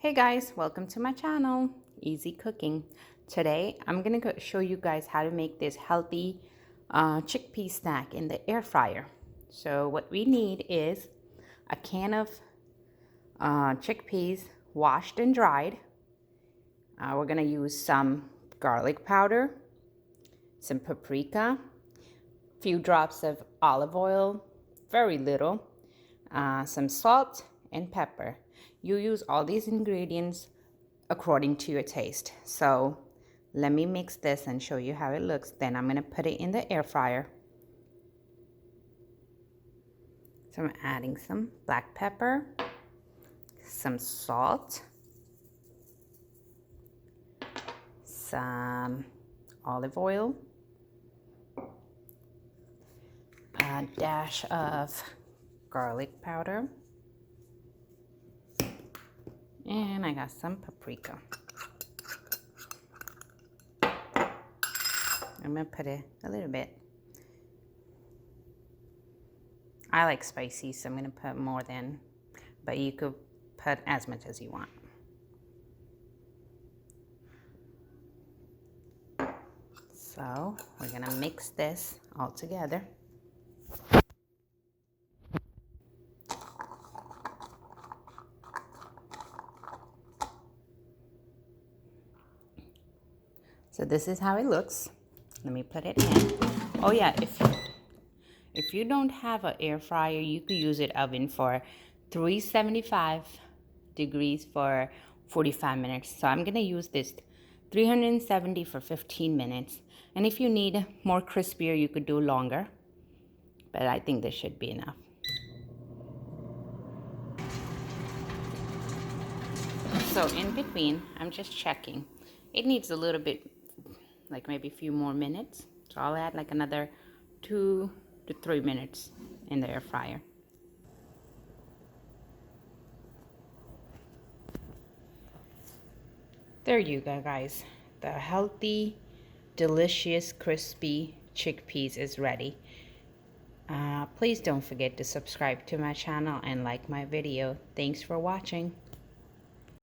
Hey guys, welcome to my channel, Easy Cooking. Today I'm gonna show you guys how to make this healthy chickpea snack in the air fryer. So what we need is a can of chickpeas washed and dried. We're gonna use some garlic powder, some paprika, few drops of olive oil, very little, some salt and pepper. You use all these ingredients according to your taste. So let me mix this and show you how it looks. Then I'm gonna put it in the air fryer. So I'm adding some black pepper, some salt, some olive oil, a dash of garlic powder, and I got some paprika. I'm gonna put it a little bit. I like spicy, so I'm gonna put more than, but you could put as much as you want. So we're gonna mix this all together. So this is how it looks. Let me put it in. Oh yeah, if you don't have an air fryer, you could use it oven for 375 degrees for 45 minutes. So I'm gonna use this 370 for 15 minutes. And if you need more crispier, you could do longer. But I think this should be enough. So in between, I'm just checking. It needs a little bit, like maybe a few more minutes. So I'll add like another 2 to 3 minutes in the air fryer. There you go, guys. The healthy, delicious, crispy chickpeas is ready. Please don't forget to subscribe to my channel and like my video. Thanks for watching.